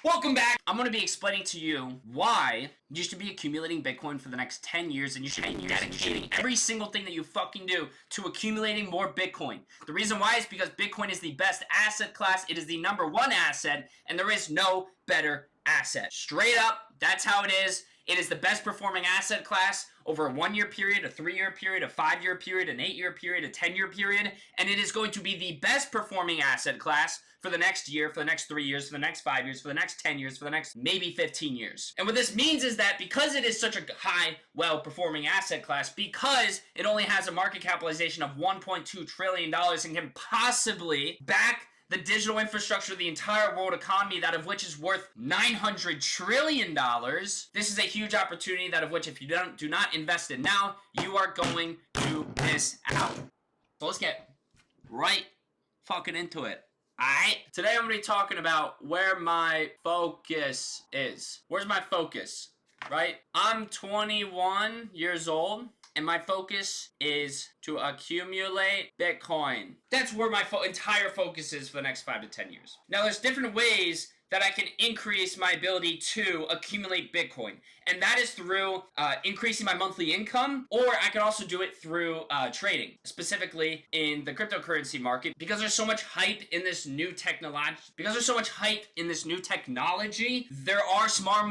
Welcome back. I'm going to be explaining to you why you should be accumulating Bitcoin for the next 10 years, and you should be dedicating every single thing that you fucking do to accumulating more Bitcoin. The reason why is because Bitcoin is the best asset class. It is the #1 asset, and there is no better asset. Straight up, that's how it is. It is the best performing asset class over a 1-year period, a 3-year period, a 5-year period, an 8-year period, a 10-year period, and it is going to be the best performing asset class for the next year, for the next 3 years, for the next 5 years, for the next 10 years, for the next maybe 15 years. And what this means is that because it is such a high, well-performing asset class, because it only has a market capitalization of $1.2 trillion and can possibly back the digital infrastructure of the entire world economy, that of which is worth $900 trillion. This is a huge opportunity that of which if you do not invest in now, you are going to miss out. So let's get right fucking into it. Alright? Today I'm going to be talking about where my focus is. Where's my focus? Right? I'm 21 years old. And my focus is to accumulate Bitcoin. That's where my entire focus is for the next 5 to 10 years. Now, there's different ways that I can increase my ability to accumulate Bitcoin. And that is through increasing my monthly income, or I can also do it through trading, specifically in the cryptocurrency market, because there's so much hype in this new technology. There are small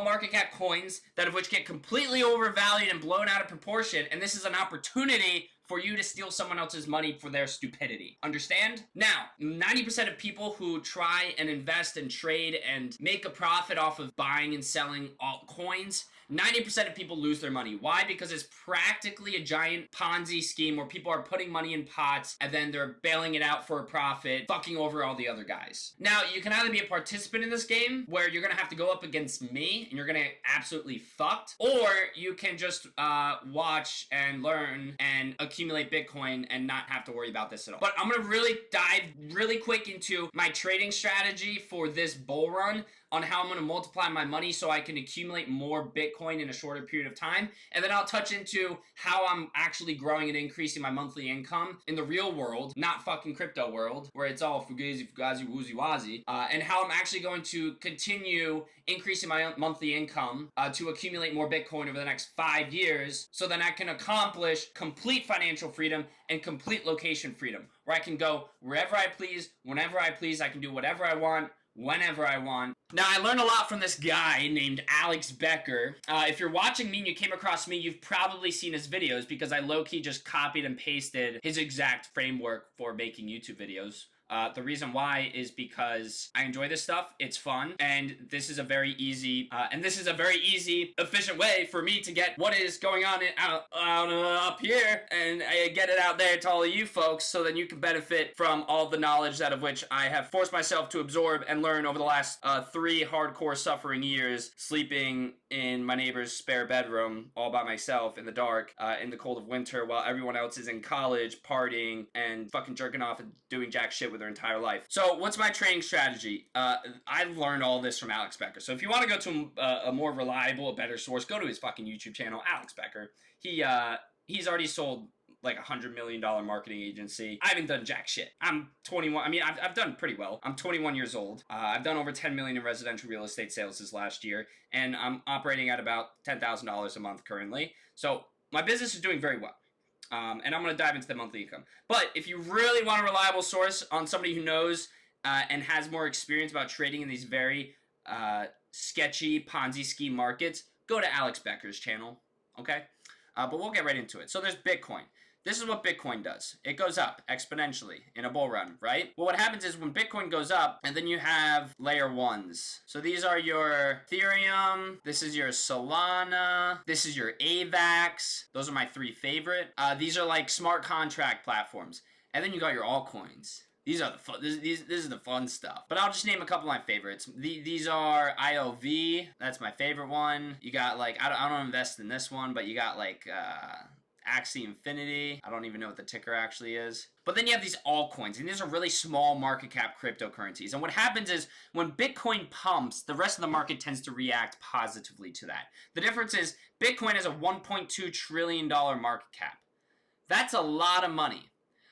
market cap coins that of which get completely overvalued and blown out of proportion, and this is an opportunity for you to steal someone else's money for their stupidity. Understand? Now, 90% of people who try and invest and trade and make a profit off of buying and selling altcoins, 90% of people lose their money. Why? Because it's practically a giant Ponzi scheme where people are putting money in pots and then they're bailing it out for a profit, fucking over all the other guys. Now, you can either be a participant in this game where you're gonna have to go up against me and you're gonna get absolutely fucked, or you can just watch and learn and accumulate Bitcoin and not have to worry about this at all. But I'm gonna really dive really quick into my trading strategy for this bull run, on how I'm going to multiply my money so I can accumulate more Bitcoin in a shorter period of time. And then I'll touch into how I'm actually growing and increasing my monthly income in the real world, not fucking crypto world, where it's all fugazi, fugazi, woozy wazi, and how I'm actually going to continue increasing my monthly income to accumulate more Bitcoin over the next 5 years, so then I can accomplish complete financial freedom and complete location freedom, where I can go wherever I please, whenever I please. I can do whatever I want, whenever I want. Now, I learned a lot from this guy named Alex Becker. If you're watching me and you came across me, you've probably seen his videos, because I low-key just copied and pasted his exact framework for making YouTube videos. The reason why is because I enjoy this stuff, it's fun, and this is a very easy, efficient way for me to get what is going on up here, and I get it out there to all of you folks, so then you can benefit from all the knowledge that of which I have forced myself to absorb and learn over the last 3 hardcore suffering years, sleeping in my neighbor's spare bedroom all by myself in the dark, in the cold of winter, while everyone else is in college partying and fucking jerking off and doing jack shit with their entire life. So what's my trading strategy? I've learned all this from Alex Becker. So if you want to go to a more reliable, a better source, go to his fucking YouTube channel, Alex Becker. He's already sold like $100 million marketing agency. I haven't done jack shit. I'm 21. I mean, I've done pretty well. I'm 21 years old. I've done over 10 million in residential real estate sales this last year, and I'm operating at about $10,000 a month currently. So my business is doing very well. And I'm going to dive into the monthly income. But if you really want a reliable source on somebody who knows and has more experience about trading in these very sketchy Ponzi scheme markets, go to Alex Becker's channel, okay? But we'll get right into it. So there's Bitcoin. This is what Bitcoin does. It goes up exponentially in a bull run, right? Well, what happens is when Bitcoin goes up, and then you have layer 1s. So these are your Ethereum, this is your Solana, this is your AVAX. Those are my 3 favorite. These are like smart contract platforms. And then you got your altcoins. These are the fun, this is the fun stuff. But I'll just name a couple of my favorites. These are IOV. That's my favorite one. You got like, I don't invest in this one, but you got like, Axie Infinity. I don't even know what the ticker actually is. But then you have these altcoins, and these are really small market cap cryptocurrencies. And what happens is when Bitcoin pumps, the rest of the market tends to react positively to that. The difference is Bitcoin has a $1.2 trillion market cap. That's a lot of money.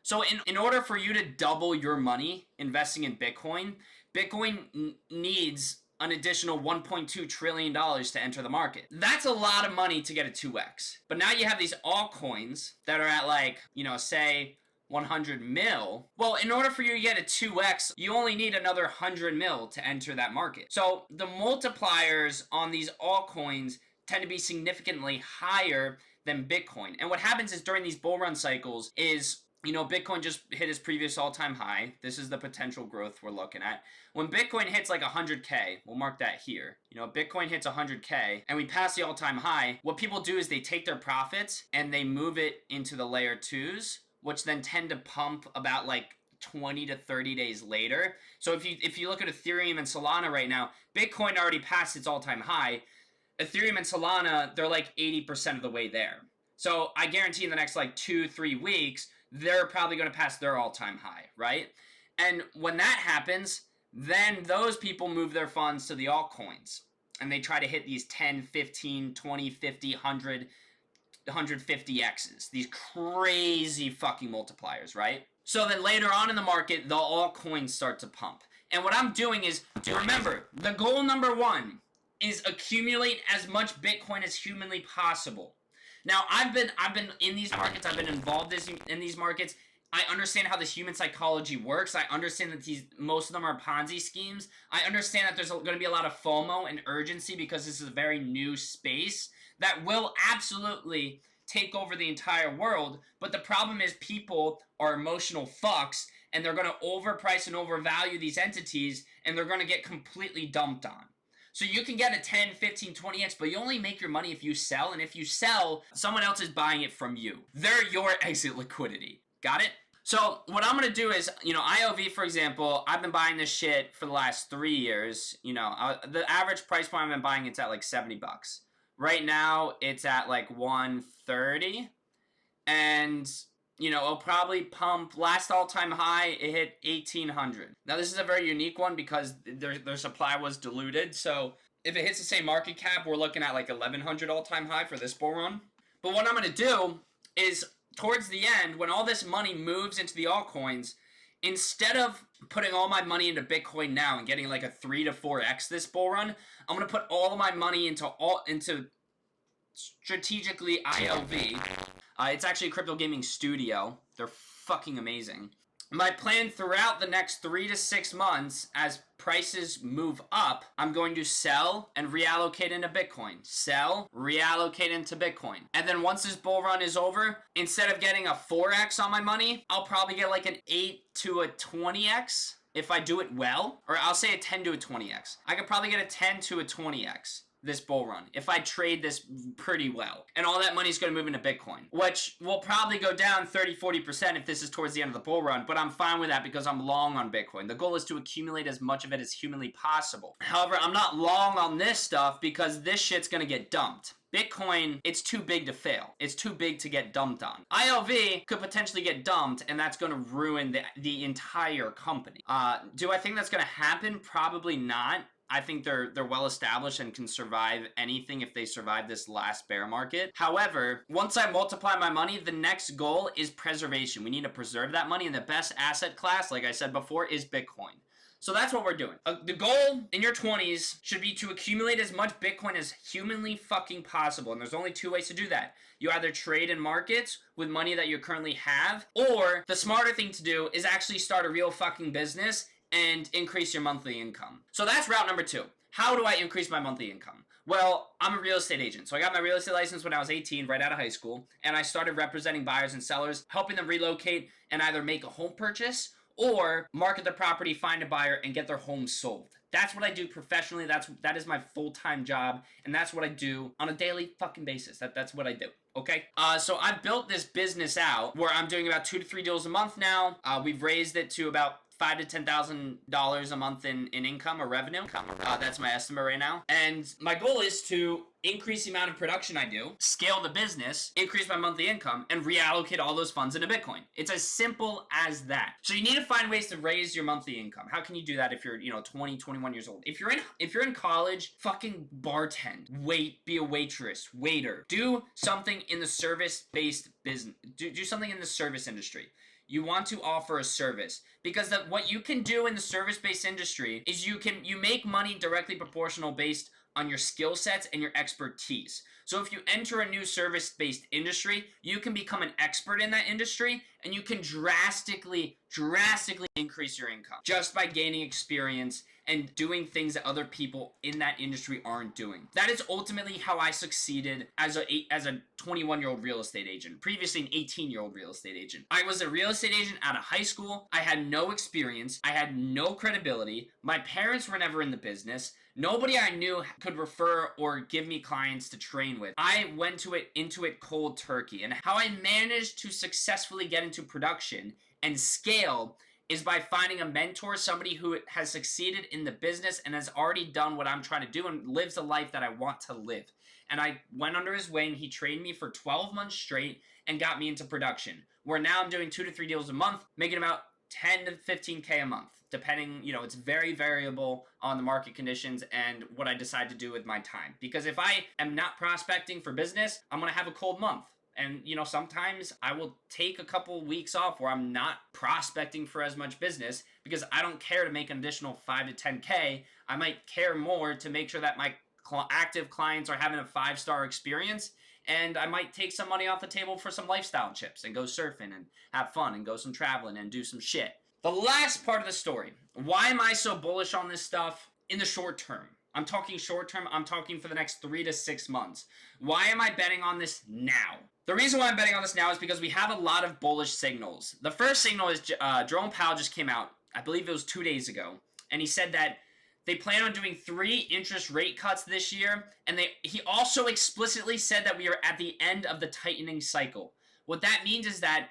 So in order for you to double your money investing in Bitcoin, Bitcoin needs an additional $1.2 trillion to enter the market. That's a lot of money to get a 2x. But now you have these altcoins that are at like, you know, say 100 mil. Well, in order for you to get a 2x, you only need another 100 mil to enter that market. So the multipliers on these altcoins tend to be significantly higher than Bitcoin. And what happens is during these bull run cycles is, you know, Bitcoin just hit its previous all-time high. This is the potential growth we're looking at. When Bitcoin hits like 100K, we'll mark that here. You know, Bitcoin hits 100K and we pass the all-time high. What people do is they take their profits and they move it into the layer 2s, which then tend to pump about like 20 to 30 days later. So if you look at Ethereum and Solana right now, Bitcoin already passed its all-time high. Ethereum and Solana, they're like 80% of the way there. So I guarantee in the next like 2-3 weeks, they're probably going to pass their all-time high, right? And when that happens, then those people move their funds to the altcoins. And they try to hit these 10, 15, 20, 50, 100, 150x's. These crazy fucking multipliers, right? So then later on in the market, the altcoins start to pump. And what I'm doing is, remember, the goal number one is accumulate as much Bitcoin as humanly possible. Now, I've been in these markets. I've been involved in these markets. I understand how the human psychology works. I understand that most of them are Ponzi schemes. I understand that there's going to be a lot of FOMO and urgency because this is a very new space that will absolutely take over the entire world. But the problem is people are emotional fucks and they're going to overprice and overvalue these entities and they're going to get completely dumped on. So you can get a 10, 15, 20x, but you only make your money if you sell. And if you sell, someone else is buying it from you. They're your exit liquidity. Got it? So what I'm going to do is, you know, IOV, for example, I've been buying this shit for the last 3 years. You know, the average price point I've been buying, it's at like $70. Right now, it's at like 130. And, you know, it'll probably pump. Last all-time high, it hit 1,800. Now, this is a very unique one because their supply was diluted. So if it hits the same market cap, we're looking at like 1,100 all-time high for this bull run. But what I'm going to do is, towards the end, when all this money moves into the altcoins, instead of putting all my money into Bitcoin now and getting like a 3 to 4x this bull run, I'm going to put all of my money into strategically IOV. It's actually a crypto gaming studio. They're fucking amazing. My plan throughout the next 3 to 6 months, as prices move up, I'm going to sell and reallocate into Bitcoin. Sell, reallocate into Bitcoin. And then once this bull run is over, instead of getting a 4x on my money, I'll probably get like an 8 to a 20x if I do it well. Or I'll say a 10 to a 20x. I could probably get a 10 to a 20x. This bull run, if I trade this pretty well. And all that money is going to move into Bitcoin, which will probably go down 30-40% if this is towards the end of the bull run, but I'm fine with that because I'm long on Bitcoin. The goal is to accumulate as much of it as humanly possible. However, I'm not long on this stuff because this shit's going to get dumped. Bitcoin, it's too big to fail. It's too big to get dumped on. IOV could potentially get dumped, and that's going to ruin the entire company. Do I think that's going to happen? Probably not. I think they're well established and can survive anything if they survive this last bear market. However, once I multiply my money, the next goal is preservation. We need to preserve that money, and the best asset class, like I said before, is Bitcoin. So that's what we're doing. The goal in your 20s should be to accumulate as much Bitcoin as humanly fucking possible. And there's only 2 ways to do that. You either trade in markets with money that you currently have, or the smarter thing to do is actually start a real fucking business and increase your monthly income. So that's route number 2. How do I increase my monthly income? Well, I'm a real estate agent. So I got my real estate license when I was 18, right out of high school. And I started representing buyers and sellers, helping them relocate and either make a home purchase or market their property, find a buyer, and get their home sold. That's what I do professionally. That is my full-time job. And that's what I do on a daily fucking basis. That's what I do. Okay? So I built this business out where I'm doing about 2 to 3 deals a month now. We've raised it to about $5,000 to $10,000 a month in income or revenue. That's my estimate right now. And my goal is to increase the amount of production I do, scale the business, increase my monthly income, and reallocate all those funds into Bitcoin. It's as simple as that. So you need to find ways to raise your monthly income. How can you do that if you're, 20, 21 years old? If you're in college, fucking bartend, be a waitress, waiter. Do something in the service-based business. Do something in the service industry. you want to offer a service, because what you can do in the service-based industry is you make money directly proportional based on your skill sets and your expertise. So if you enter a new service-based industry, you can become an expert in that industry, and you can drastically increase your income just by gaining experience and doing things that other people in that industry aren't doing. That is ultimately how I succeeded as a 21-year-old real estate agent, previously an 18-year-old real estate agent. I was a real estate agent out of high school. I had no experience. I had no credibility. My parents were never in the business. Nobody I knew could refer or give me clients to train with. I went into it cold turkey. And how I managed to successfully get into production and scale is by finding a mentor, somebody who has succeeded in the business and has already done what I'm trying to do and lives the life that I want to live. And I went under his wing. He trained me for 12 months straight and got me into production, where now I'm doing 2 to 3 deals a month, making about 10 to 15K a month, depending, it's very variable on the market conditions and what I decide to do with my time. Because if I am not prospecting for business, I'm going to have a cold month. And, sometimes I will take a couple weeks off where I'm not prospecting for as much business because I don't care to make an additional 5 to 10K. I might care more to make sure that my active clients are having a 5-star experience, and I might take some money off the table for some lifestyle chips and go surfing and have fun and go some traveling and do some shit. The last part of the story. Why am I so bullish on this stuff in the short term? I'm talking short term. I'm talking for the next 3 to 6 months. Why am I betting on this now? The reason why I'm betting on this now is because we have a lot of bullish signals. The first signal is Jerome Powell just came out, I believe it was 2 days ago, and he said that they plan on doing 3 interest rate cuts this year, and he also explicitly said that we are at the end of the tightening cycle. What that means is that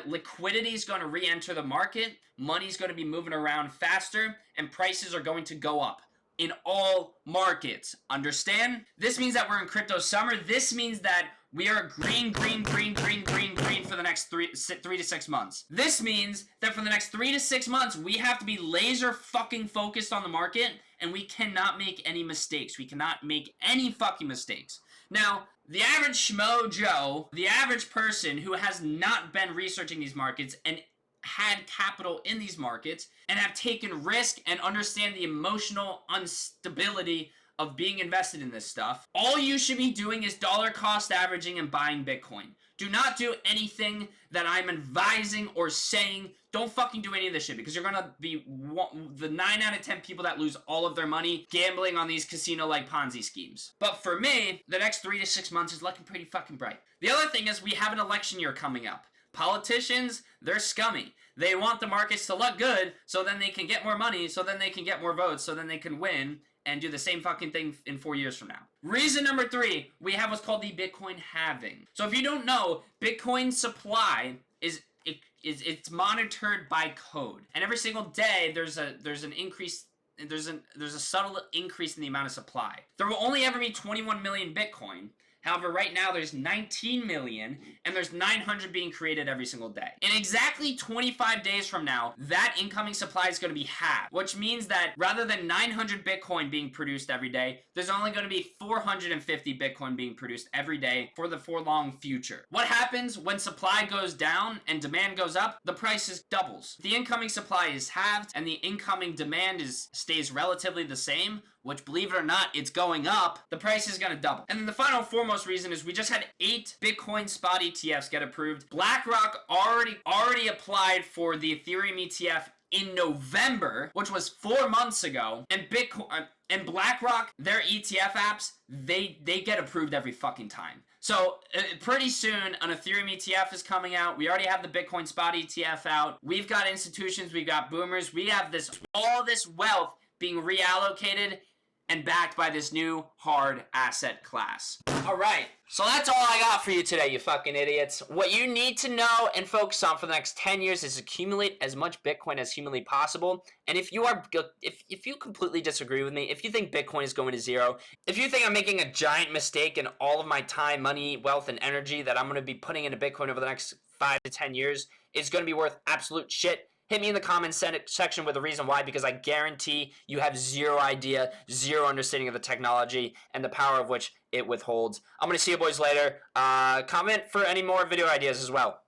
liquidity is going to re-enter the market, money's going to be moving around faster, and prices are going to go up in all markets. Understand? This means that we're in crypto summer. This means that we are green for the next 3 to 6 months. This means that for the next 3 to 6 months, we have to be laser fucking focused on the market, and we cannot make any mistakes. We cannot make any fucking mistakes. Now, the average schmo Joe, the average person who has not been researching these markets and had capital in these markets and have taken risk and understand the emotional instability of being invested in this stuff, all you should be doing is dollar cost averaging and buying Bitcoin. Do not do anything that I'm advising or saying. Don't fucking do any of this shit, because you're gonna be the 9 out of 10 people that lose all of their money gambling on these casino-like Ponzi schemes. But for me, the next 3 to 6 months is looking pretty fucking bright. The other thing is we have an election year coming up. Politicians, they're scummy. They want the markets to look good so then they can get more money, so then they can get more votes, so then they can win and do the same fucking thing in 4 years from now. Reason number 3, we have what's called the Bitcoin halving. So if you don't know, Bitcoin supply it's monitored by code, and every single day there's an increase. There's a subtle increase in the amount of supply. There will only ever be 21 million Bitcoin. However, right now there's 19 million, and there's 900 being created every single day. In exactly 25 days from now, that incoming supply is going to be halved, which means that rather than 900 Bitcoin being produced every day, there's only going to be 450 Bitcoin being produced every day for the forlong future. What happens when supply goes down and demand goes up? The price doubles. The incoming supply is halved, and the incoming demand stays relatively the same, which, believe it or not, it's going up. The price is going to double. And then the final foremost reason is we just had 8 Bitcoin spot ETFs get approved. BlackRock already applied for the Ethereum ETF in November, which was 4 months ago. And and BlackRock, their ETF apps, they get approved every fucking time. So pretty soon, an Ethereum ETF is coming out. We already have the Bitcoin spot ETF out. We've got institutions. We've got boomers. We have all this wealth being reallocated and backed by this new hard asset class. All right, so that's all I got for you today, you fucking idiots. What you need to know and focus on for the next 10 years is accumulate as much Bitcoin as humanly possible. And if you completely disagree with me, if you think Bitcoin is going to zero, if you think I'm making a giant mistake in all of my time, money, wealth, and energy that I'm going to be putting into Bitcoin over the next 5 to 10 years is going to be worth absolute shit, hit me in the comments section with a reason why, because I guarantee you have zero idea, zero understanding of the technology and the power of which it withholds. I'm going to see you boys later. Comment for any more video ideas as well.